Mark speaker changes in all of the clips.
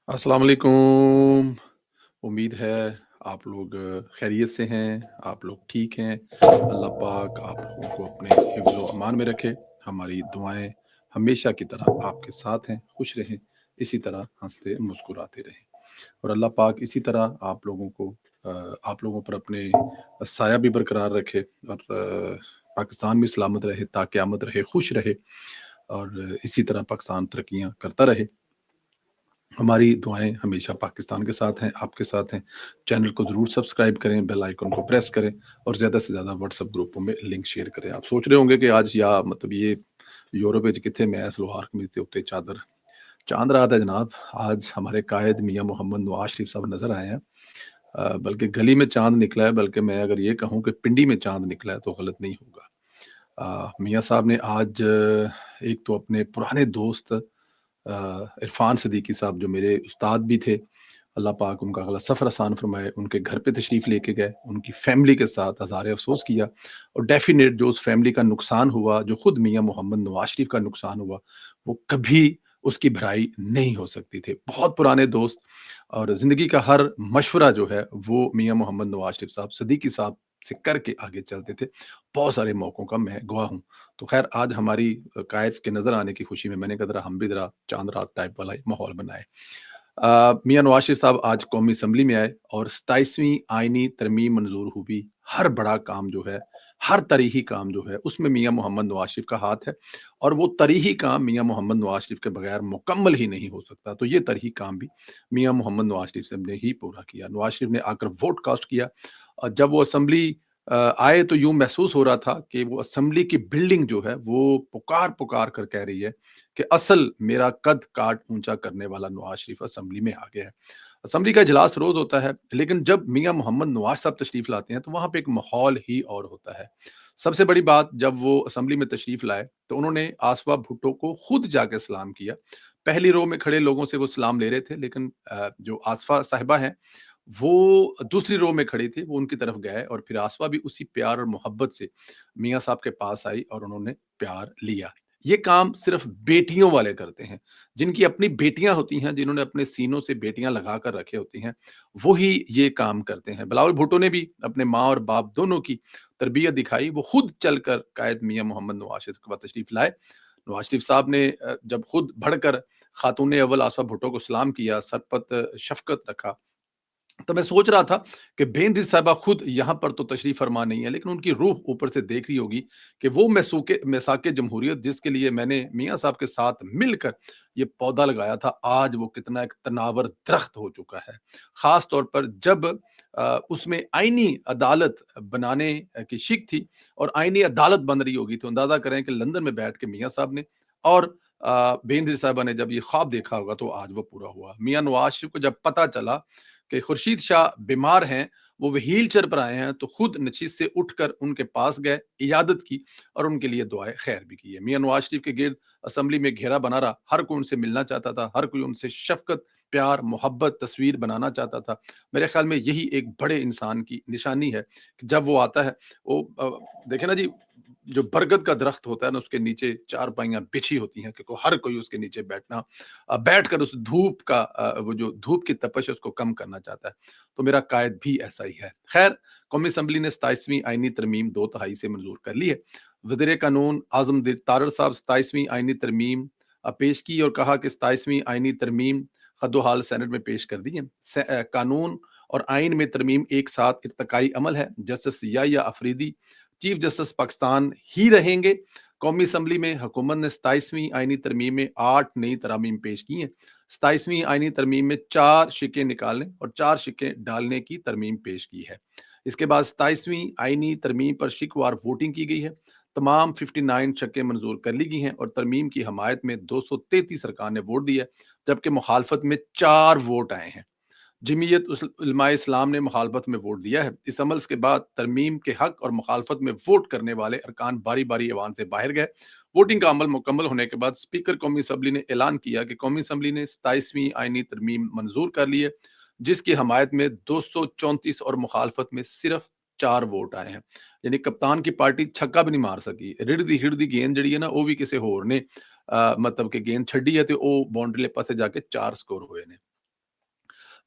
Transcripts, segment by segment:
Speaker 1: अस्सलाम वालेकुम। उम्मीद है आप लोग खैरियत से हैं, आप लोग ठीक हैं। अल्लाह पाक आप लोगों को अपने हिफ्ज़ व अमान में रखे। हमारी दुआएँ हमेशा की तरह आपके साथ हैं, खुश रहें, इसी तरह हँसते मुस्कुराते रहें। और अल्लाह पाक इसी तरह आप लोगों पर अपने साया भी बरकरार रखे और पाकिस्तान भी सलामत रहे, ता क़यामत रहे, खुश रहे और इसी तरह पाकिस्तान तरक्कियाँ करता रहे। हमारी दुआएँ हमेशा पाकिस्तान के साथ हैं, आपके साथ हैं। चैनल को ज़रूर सब्सक्राइब करें, बेल आइकन को प्रेस करें और ज़्यादा से ज़्यादा व्हाट्सएप ग्रुपों में लिंक शेयर करें। आप सोच रहे होंगे कि आज या मतलब ये यूरोप विच कित्थे मैं सलवार कमीज़ के उत्ते चादर। चाँद रात है जनाब, आज हमारे कायद मियाँ मोहम्मद नवाज़ शरीफ साहब नज़र आए हैं। बल्कि गली में चाँद निकला है, बल्कि मैं अगर ये कहूँ कि पिंडी में चाँद निकला है तो गलत नहीं होगा। मियाँ साहब ने आज एक तो अपने पुराने दोस्त इरफ़ान सिद्दीकी साहब जो मेरे उस्ताद भी थे, अल्लाह पाक उनका अगला सफ़र आसान फ़रमाए, उनके घर पे तशरीफ़ लेके गए, उनकी फ़ैमिली के साथ हज़ारे अफ़सोस किया और डेफ़िनेट जो उस फ़ैमिली का नुकसान हुआ, जो खुद मियाँ मोहम्मद नवाज़ शरीफ का नुकसान हुआ, वो कभी उसकी भराई नहीं हो सकती थी। बहुत पुराने दोस्त और ज़िंदगी का हर मशवरा जो है, वो मियाँ मोहम्मद नवाज़ शरीफ साहब सिद्दीकी साहब से करके आगे चलते थे। बहुत सारे मौकों का मैं गवाह हूँ। तो ख़ैर आज हमारी कायद के नज़र आने की खुशी में मैंने कहा ज़रा हम भी ज़रा चाँद रात टाइप वाला ही माहौल बनाएँ। मियाँ नवाज़ शरीफ साहब आज कौमी असम्बली में आए और 27वीं आईनी तरमीम मंज़ूर हुई। हर बड़ा काम जो है, हर तरीही काम जो है, उसमें मियाँ मोहम्मद नवाज़ शरीफ का हाथ है और वो तरीही काम मियाँ मोहम्मद नवाज़ शरीफ के बगैर मुकम्मल ही नहीं हो सकता। तो ये तरीही काम भी मियाँ मोहम्मद नवाज़ शरीफ साहब ने ही पूरा किया। नवाज़ शरीफ ने आकर वोट कास्ट किया और जब वो असम्बली आए तो यूँ महसूस हो रहा था कि वो असम्बली की बिल्डिंग जो है, वो पुकार-पुकार कर कह रही है कि असल मेरा कद-काठ ऊँचा करने वाला नवाज़ शरीफ असेंबली में आ गया है। असेंबली का इजलास रोज़ होता है, लेकिन जब मियाँ मोहम्मद नवाज़ साहब तशरीफ़ लाते हैं, तो वहाँ पे एक माहौल ही और होता है। सबसे बड़ी बात जब वो असेंबली में तशरीफ़ लाए, तो उन्होंने आसवा भुट्टो को खुद जाके सलाम किया। पहली रो में खड़े लोगों से वो सलाम ले रहे थे, लेकिन जो आसफा साहिबा हैं, वो दूसरी रो में खड़ी थी, वो उनकी तरफ गए और फिर आसफा भी उसी प्यार और मोहब्बत से मियाँ साहब के पास आई और उन्होंने प्यार लिया। ये काम सिर्फ बेटियों वाले करते हैं। जिनकी अपनी बेटियाँ होती हैं, जिन्होंने अपने सीनों से बेटियाँ लगा कर रखी होती हैं, वो ही ये काम करते हैं। बिलावल भुट्टो ने भी अपने माँ और बाप दोनों की तरबियत दिखाई। वो खुद चलकर कायद मियाँ मोहम्मद नवाज़ शरीफ के पास तशरीफ़ लाए। नवाज़ शरीफ साहब ने जब खुद बढ़कर खातून अव्वल आसिफ़ा भुट्टो को सलाम किया, सर पर शफ़क़त रखा, तो मैं सोच रहा था कि बेनज़ीर साहिबा खुद यहाँ पर तो तशरीफ़ फ़रमा नहीं है, लेकिन उनकी रूह ऊपर से देख रही होगी कि वो मैसाके जमहूरियत जिसके लिए मैंने मियाँ साहब के साथ मिलकर ये पौधा लगाया था, आज वो कितना एक तनावर दरख्त हो चुका है। ख़ास तौर पर जब उसमें आईनी अदालत बनाने की शिक थी और आईनी अदालत बन रही होगी, तो अंदाज़ा करें कि लंदन में बैठ के मियाँ साहब ने और बेनज़ीर साहिबा ने जब ये ख्वाब देखा होगा, तो आज वो पूरा हुआ। मियाँ नवाज़ शरीफ को जब पता चला कि खुर्शीद शाह बीमार हैं, वो व्हीलचेयर पर आए हैं, तो खुद नशिस्त से उठकर उनके पास गए, इयादत की और उनके लिए दुआए खैर भी की है। मियाँ नवाज़ शरीफ के गिर्द असेंबली में घेरा बना रहा, हर कोई उनसे मिलना चाहता था, हर कोई उनसे शफ़क़त, प्यार, मोहब्बत, तस्वीर बनाना चाहता था। मेरे ख़्याल में यही एक बड़े इंसान की निशानी है कि जब वो आता है, वो देखें ना जी, जो बरगद का दरख्त होता है ना, उसके नीचे चारपाइयाँ बिछी होती हैं कि हर कोई उसके नीचे बैठकर उस धूप का वो जो धूप की तपश है उसको कम करना चाहता है। तो मेरा कायद भी ऐसा ही है। खैर, कौमी असम्बली ने 27वीं आईनी तरमीम 2 तिहाई से मंज़ूर कर ली है। वज़ीर कानून आज़मदीन तारड़ साहब 27वीं आईनी तरमीम पेश की और कहा कि 27वीं आईनी तरमीम खद्दो-हाल सेनेट में पेश कर दी है। कानून और आइन में तरमीम एक साथ इर्तिकाई अमल है। Justice Yahya Afridi chief justice Pakistan ही रहेंगे। कौमी असम्बली में हुकूमत ने 27वीं आईनी तरमीम में 8 नई तरामीम पेश की हैं। 27वीं आईनी तरमीम में 4 शिकें निकालने और 4 शिकें डालने की तरमीम पेश की है। इसके बाद 27वीं आईनी तरमीम पर शिकवार वोटिंग की गई है। तमाम 59 शकें मंजूर कर ली गई हैं और तरमीम की हमायत में 233 अरकान ने वोट दिया है, जबकि मुखालफत में 4 वोट आए हैं। जमीयत उलमाए इस्लाम ने मुखालफत में वोट दिया है। इस अमल के बाद तरमीम के हक और मुखालफत में वोट करने वाले अरकान बारी बारी ऐवान से बाहर गए। वोटिंग का अमल मुकम्मल होने के बाद स्पीकर कौमी असम्बली ने ऐलान किया कि कौमी असम्बली ने 27वीं आईनी तरमीम मंजूर कर ली है, जिसकी हमायत में 234 और मुखालफत में सिर्फ 4 वोट आए हैं। यानी कप्तान की पार्टी छक्का भी नहीं मार सकी। रिड़दी हिड़दी गेंद जड़ी है ना, वो भी किसी होर ने मतलब कि गेंद छड्डी है, तो वो बाउंड्री पासे जाके 4 स्कोर हुए ने।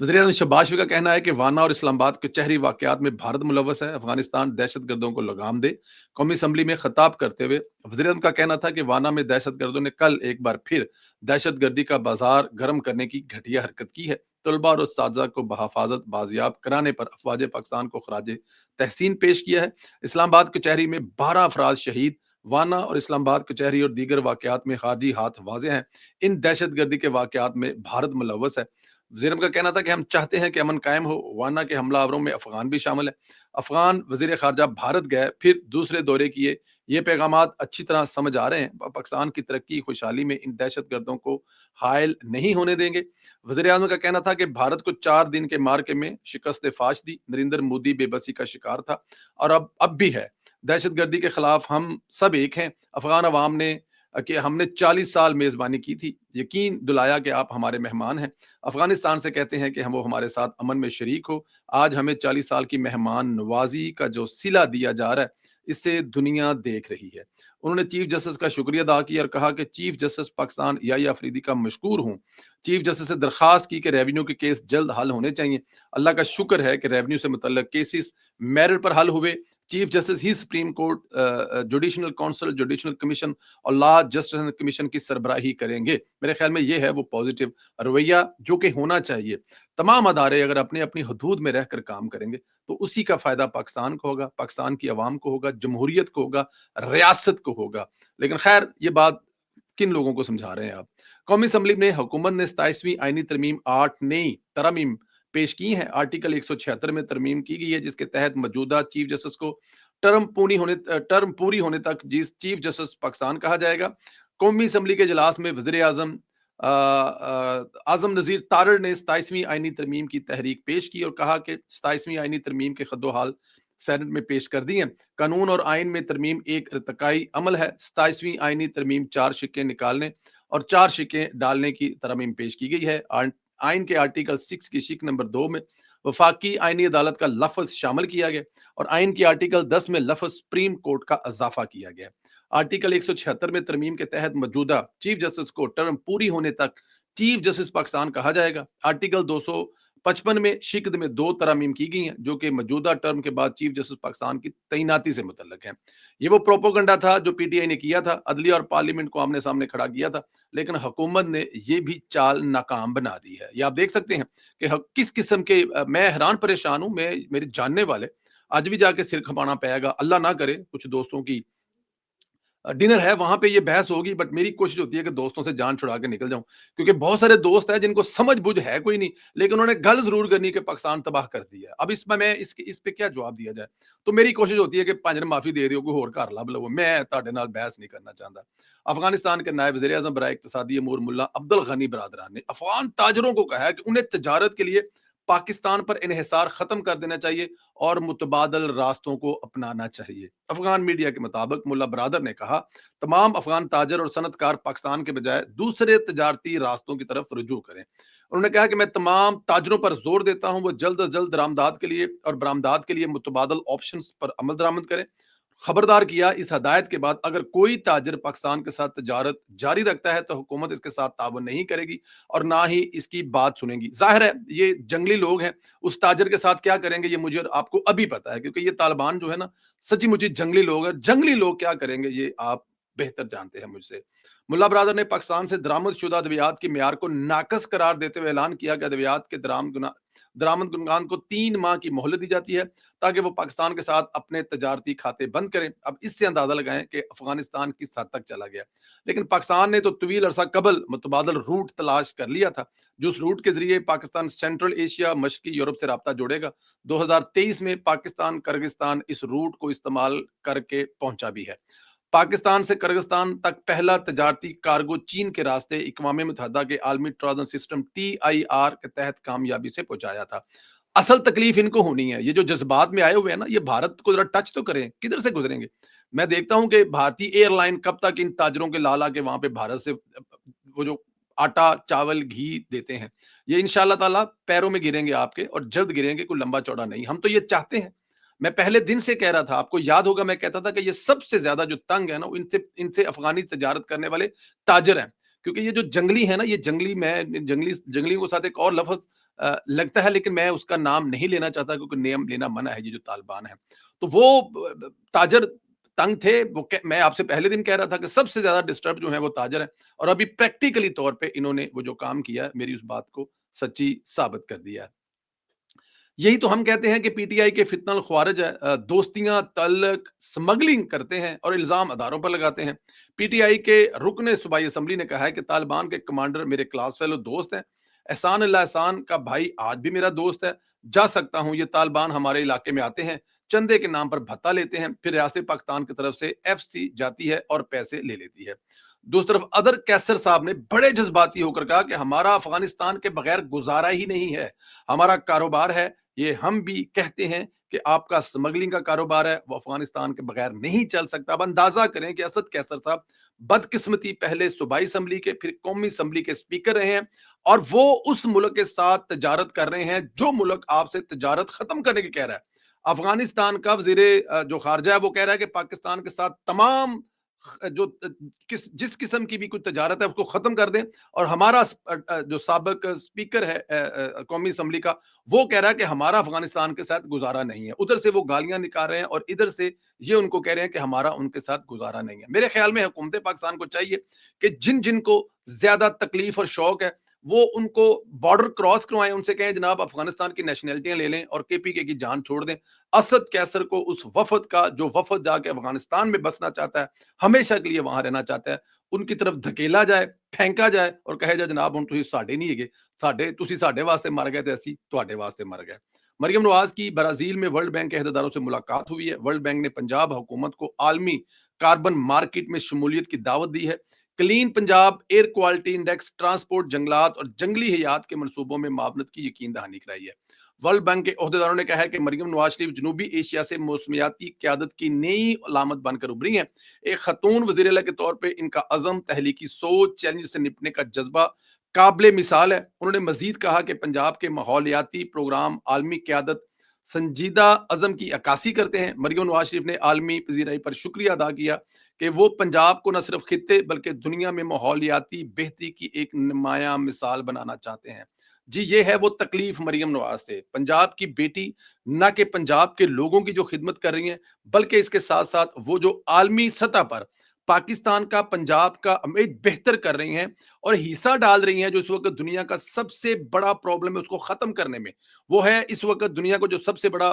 Speaker 1: वज़ीर-ए-आज़म शहबाज शरीफ का कहना है कि वाना और इस्लामाबाद के चहरी वाक़यात में भारत मुलव्वस है, अफ़गानिस्तान दहशतगर्दों को लगाम दे। कौमी असम्बली में ख़िताब करते हुए वज़ीर-ए-आज़म का कहना था कि वाना में दहशतगर्दों ने कल एक बार फिर दहशतगर्दी का बाज़ार गर्म करने की घटिया हरकत की है। तलबा और उस्ताज़ा को बहफ़ाज़त बाज़ियाब कराने पर अफ़वाज पाकिस्तान को ख़राज तहसीन पेश किया है। इस्लामाबाद कचहरी में 12 अफ़राद शहीद, वाना और इस्लामाबाद कचहरी और दीगर वाक़यात में ख़ारजी हाथ वाज़ेह हैं। इन दहशतगर्दी के वाक़यात में भारत मुलव्वस है। वज़ीर का कहना था कि हम चाहते हैं कि अमन कायम हो। वाना के हमलावरों में अफ़गान भी शामिल है। अफ़गान वज़ीर ख़ारजा भारत गए, फिर दूसरे दौरे किए। ये पैगामात अच्छी तरह समझ आ रहे हैं। पाकिस्तान की तरक्की, खुशहाली में इन दहशतगर्दों को हायल नहीं होने देंगे। वज़ीर-ए-आज़म का कहना था कि भारत को 4 दिन के मार्के में शिकस्त फाश दी। नरेंद्र मोदी बेबसी का शिकार था और अब भी है। दहशतगर्दी के खिलाफ हम सब एक हैं। अफ़गान अवाम ने कि हमने 40 साल मेज़बानी की थी। यकीन दिलाया कि आप हमारे मेहमान हैं। अफ़गानिस्तान से कहते हैं कि हम वो हमारे साथ अमन में शरीक हो। आज हमें 40 साल की मेहमान नवाज़ी का जो सिला दिया जा रहा है, इससे दुनिया देख रही है। उन्होंने चीफ जस्टिस का शुक्रिया अदा किया और कहा कि चीफ जस्टिस पाकिस्तान याह्या अफरीदी का मशकूर हूँ। चीफ जस्टिस से दरख्वास्त की कि रेवेन्यू के केस जल्द हल होने चाहिए। अल्लाह का शुक्र है कि रेवेन्यू से मुतल्लक केसेस मेरिट पर हल हुए। चीफ जस्टिस ही supreme court judicial council, judicial commission और लॉ जस्टिस कमीशन की सरबराही करेंगे। मेरे ख्याल में ये है वो पॉजिटिव रवैया जो कि होना चाहिए। तमाम अदारे अगर अपनी अपनी हदूद में रहकर काम करेंगे तो उसी का फायदा पाकिस्तान को होगा, पाकिस्तान की आवाम को होगा, जमहूरियत को होगा, रियासत को होगा। लेकिन खैर ये बात किन लोगों को समझा रहे हैं आप? कौमी असम्बली में हुकूमत ने 27वीं आईनी तरमीम 8 नई तरमीम पेश की हैं। आर्टिकल 176 में तरमीम की गई है जिसके तहत मौजूदा चीफ जस्टिस को टर्म पूरी होने तक जिस चीफ जस्टिस पाकिस्तान कहा जाएगा। कौमी असम्बली के इजलास में वज़ीर आज़म आज़म नज़ीर तारड़ ने 27वीं आईनी तरमीम की तहरीक पेश की और कहा कि 27वीं आईनी तरमीम के खद्दो-हाल सेनेट में पेश कर दी हैं। कानून और आइन में तरमीम एक इर्तिकाई अमल है। 27वीं आईनी तरमीम 4 शिक्के निकालने और 4 शिक्के डालने की तरमीम पेश की गई है। आइन के आर्टिकल 6 की शिक नंबर 2 में वफाकी आईनी अदालत का लफ्ज शामिल किया गया और आइन की आर्टिकल 10 में लफ्ज सुप्रीम कोर्ट का इजाफा किया गया। आर्टिकल 176 में तरमीम के तहत मौजूदा चीफ जस्टिस को टर्म पूरी होने तक चीफ जस्टिस पाकिस्तान कहा जाएगा। आर्टिकल 255 में शिकद में 2 तरमीम की गई हैं जो कि मौजूदा टर्म के बाद चीफ जस्टिस पाकिस्तान की तैनाती से मुतल्लक है। ये वो प्रोपोगंडा था जो पीटीआई ने किया था, अदलिया और पार्लियामेंट को आमने सामने खड़ा किया था, लेकिन हुकूमत ने ये भी चाल नाकाम बना दी है। ये आप देख सकते हैं कि किस किस्म के मैं हैरान परेशान हूं। मैं मेरे जानने वाले आज भी जाके सिर खपाना पड़ेगा, अल्लाह ना करे कुछ दोस्तों की डिनर है वहां पे ये बहस होगी, बट मेरी कोशिश होती है कि दोस्तों से जान छुड़ा के निकल जाऊं, क्योंकि बहुत सारे दोस्त हैं जिनको समझ बुझ है कोई नहीं, लेकिन उन्होंने गल जरूर करनी कि पाकिस्तान तबाह कर दिया है। अब इसमें मैं इस पे क्या जवाब दिया जाए? तो मेरी कोशिश होती है कि भांज ने माफी दे दियो, कोई होर घर लभ लवो, मैं ਤੁਹਾਡੇ ਨਾਲ बहस नहीं करना चाहता। अफगानिस्तान के नायब वज़ीर आज़म बराए इक्तिसादी अमूर मुल्ला अब्दुल गनी बरादरान ने अफगान ताजरों को कहा है कि उन्हें तजारत के लिए पाकिस्तान पर इन्हिसार खत्म कर देना चाहिए और मुतबादल रास्तों को अपनाना चाहिए। अफगान मीडिया के मुताबिक मुल्ला बरादर ने कहा, तमाम अफगान ताजर और सनतकार पाकिस्तान के बजाय दूसरे तजारती रास्तों की तरफ रुजू करें। उन्होंने कहा कि मैं तमाम ताजरों पर जोर देता हूं वो जल्द अज जल्द दरामदाद के लिए और बरामदाद के लिए मुतबादल ऑप्शन पर अमल दरामद करें। खबरदार किया, इस हदायत के बाद अगर कोई ताजर पाकिस्तान के साथ तजारत जारी रखता है तो हुकूमत इसके साथ ताउन नहीं करेगी और ना ही इसकी बात सुनेगी। जाहिर है ये जंगली लोग हैं, उस ताजर के साथ क्या करेंगे ये मुझे और आपको अभी पता है, क्योंकि ये तालिबान जो है ना, सच्ची मुझे जंगली लोग हैं। जंगली लोग क्या करेंगे ये आप बेहतर जानते हैं मुझसे। मुल्ला बरादर ने पाकिस्तान से दरामद शुदा अद्वियात की मियार को नाकस करार देते हुए ऐलान किया कि अद्वियात के दरामद गुनगान को 3 माह की मोहलत दी जाती है ताकि वो पाकिस्तान के साथ अपने तजारती खाते बंद करें। अब इससे अंदाजा लगाएं कि अफगानिस्तान किस हद तक चला गया। लेकिन पाकिस्तान ने तो तवील अरसा कबल मुतबादल रूट तलाश कर लिया था, जो उस रूट के जरिए पाकिस्तान सेंट्रल एशिया मशरकी यूरोप से रब्ता जोड़ेगा। 2023 में पाकिस्तान किर्गिस्तान इस रूट को इस्तेमाल करके पहुंचा भी है। पाकिस्तान से किर्गिस्तान तक पहला तजारती कार्गो चीन के रास्ते अक़वाम मुत्तहिदा के आलमी ट्रांजिट सिस्टम TIR के तहत कामयाबी से पहुंचाया था। असल तकलीफ इनको होनी है। ये जो जज्बात में आए हुए हैं ना, ये भारत को जरा टच तो करें, किधर से गुजरेंगे? मैं देखता हूं कि भारतीय एयरलाइन कब तक इन ताजरों के ला ला के वहां पे भारत से वो जो आटा चावल घी देते हैं, ये इंशाल्लाह ताला पैरों में गिरेंगे आपके, और जल्द गिरेंगे, कोई लंबा चौड़ा नहीं। हम तो ये चाहते हैं। मैं पहले दिन से कह रहा था, आपको याद होगा मैं कहता था कि ये सबसे ज्यादा जो तंग है ना, वो इनसे इनसे अफगानी तजारत करने वाले ताजर हैं। क्योंकि ये जो जंगली है ना, ये जंगली, मैं जंगली जंगलियों के साथ एक और लफ्ज لگتا ہے، لیکن میں اس کا نام نہیں لینا چاہتا کیونکہ نیم لینا منع ہے، یہ جو طالبان ہیں تو وہ تاجر تنگ تھے، میں آپ سے پہلے دن کہہ رہا تھا کہ سب سے زیادہ ڈسٹرب جو ہیں وہ تاجر ہیں، اور ابھی پریکٹیکلی طور پہ انہوں نے وہ جو کام کیا میری اس بات کو سچی ثابت کر دیا ہے۔ یہی تو ہم کہتے ہیں کہ پی ٹی آئی کے فتنہ الخوارج ہے، دوستیاں تعلق سمگلنگ کرتے ہیں اور الزام اداروں پر لگاتے ہیں۔ پی ٹی آئی کے رکن صوبائی اسمبلی نے کہا ہے کہ طالبان کے کمانڈر میرے کلاس فیلو دوست ہیں، احسان اللہ احسان کا بھائی آج بھی میرا دوست ہے، جا سکتا ہوں، یہ طالبان ہمارے علاقے میں آتے ہیں، چندے کے نام پر بھتہ لیتے ہیں، پھر ریاست پاکستان کی طرف سے ایف سی جاتی ہے اور پیسے لے لیتی ہے۔ دوسری طرف ادر کیسر صاحب نے بڑے جذباتی ہو کر کہا کہ ہمارا افغانستان کے بغیر گزارا ہی نہیں ہے، ہمارا کاروبار ہے، یہ ہم بھی کہتے ہیں کہ آپ کا سمگلنگ کا کاروبار ہے، وہ افغانستان کے بغیر نہیں چل سکتا۔ اب اندازہ کریں کہ اسد کیسر صاحب بدقسمتی پہلے صوبائی اسمبلی کے پھر قومی اسمبلی کے اسپیکر رہے ہیں، اور وہ اس ملک کے ساتھ تجارت کر رہے ہیں جو ملک آپ سے تجارت ختم کرنے کی کہہ رہا ہے۔ افغانستان کا وزیر جو خارجہ ہے وہ کہہ رہا ہے کہ پاکستان کے ساتھ تمام جو جس قسم کی بھی کوئی تجارت ہے اس کو ختم کر دیں، اور ہمارا جو سابق اسپیکر ہے قومی اسمبلی کا، وہ کہہ رہا ہے کہ ہمارا افغانستان کے ساتھ گزارا نہیں ہے۔ ادھر سے وہ گالیاں نکال رہے ہیں اور ادھر سے یہ ان کو کہہ رہے ہیں کہ ہمارا ان کے ساتھ گزارا نہیں ہے۔ میرے خیال میں حکومت پاکستان کو چاہیے کہ جن جن کو زیادہ تکلیف اور شوق ہے وہ ان کو بارڈر کراس کروائیں، ان سے کہیں جناب افغانستان کی نیشنلٹیاں لے لیں اور کے پی کے کی جان چھوڑ دیں۔ اسد کیسر کو اس وفد کا جو وفد جا کے افغانستان میں بسنا چاہتا ہے، ہمیشہ کے لیے وہاں رہنا چاہتا ہے، ان کی طرف دھکیلا جائے، پھینکا جائے اور کہے جائے جناب ہن تسی ساڈے نہیں ہگے، تسی ساڈے واسطے مر گئے تے اسی تواڈے واسطے مر گئے۔ مریم نواز کی برازیل میں ورلڈ بینک کے عہدیداروں سے ملاقات ہوئی ہے۔ ورلڈ بینک نے پنجاب حکومت کو عالمی کاربن مارکیٹ میں شمولیت کی دعوت دی ہے۔ Clean Punjab air quality index, transport, جنگلات اور جنگلی حیات کے منصوبوں میں معاونت کی یقین دہانی کرائی ہے۔ ورلڈ بینک کے عہدیداروں نے کہا ہے کہ مریم نواز شریف جنوبی ایشیا سے موسمیاتی قیادت کی نئی علامت بن کر ابھری ہیں۔ ایک خاتون وزیر اعلیٰ کے طور پہ ان کا عزم، تحلیقی سوچ، چیلنج سے نپٹنے کا جذبہ قابل مثال ہے۔ انہوں نے مزید کہا کہ پنجاب کے ماحولیاتی پروگرام عالمی قیادت سنجیدہ عزم کی عکاسی کرتے ہیں۔ مریم نواز شریف نے عالمی پذیرائی پر شکریہ ادا کیا کہ وہ پنجاب کو نہ صرف خطے بلکہ دنیا میں ماحولیاتی بہتری کی ایک نمایاں مثال بنانا چاہتے ہیں۔ جی یہ ہے وہ تکلیف مریم نواز سے، پنجاب کی بیٹی نہ کہ پنجاب کے لوگوں کی جو خدمت کر رہی ہیں، بلکہ اس کے ساتھ ساتھ وہ جو عالمی سطح پر پاکستان کا، پنجاب کا امید بہتر کر رہی ہیں اور حصہ ڈال رہی ہیں۔ جو اس وقت دنیا کا سب سے بڑا پرابلم ہے اس کو ختم کرنے میں، وہ ہے اس وقت دنیا کو جو سب سے بڑا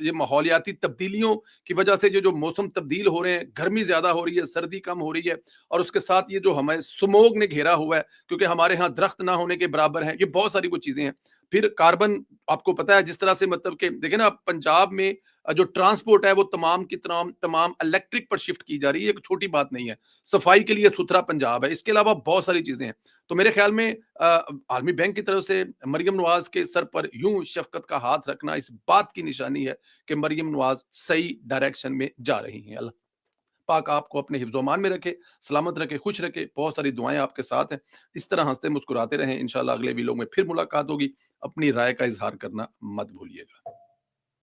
Speaker 1: یہ ماحولیاتی تبدیلیوں کی وجہ سے جو موسم تبدیل ہو رہے ہیں، گرمی زیادہ ہو رہی ہے، سردی کم ہو رہی ہے، اور اس کے ساتھ یہ جو ہمیں سموگ نے گھیرا ہوا ہے کیونکہ ہمارے ہاں درخت نہ ہونے کے برابر ہے، یہ بہت ساری وہ چیزیں ہیں۔ پھر کاربن، آپ کو پتا ہے جس طرح سے مطلب کہ دیکھیں نا پنجاب میں جو ٹرانسپورٹ ہے وہ تمام کی تمام الیکٹرک پر شفٹ کی جا رہی ہے، ایک چھوٹی بات نہیں ہے۔ صفائی کے لیے ستھرا پنجاب ہے، اس کے علاوہ بہت ساری چیزیں ہیں۔ تو میرے خیال میں عالمی بینک کی طرف سے مریم نواز کے سر پر یوں شفقت کا ہاتھ رکھنا اس بات کی نشانی ہے کہ مریم نواز صحیح ڈائریکشن میں جا رہی ہیں۔ اللہ پاک آپ کو اپنے حفظ و امان میں رکھے، سلامت رکھے، خوش رکھے، بہت ساری دعائیں آپ کے ساتھ ہیں۔ اس طرح ہنستے مسکراتے رہیں، انشاءاللہ اگلے ویلوگ میں پھر ملاقات ہوگی۔ اپنی رائے کا اظہار کرنا مت بھولیے گا۔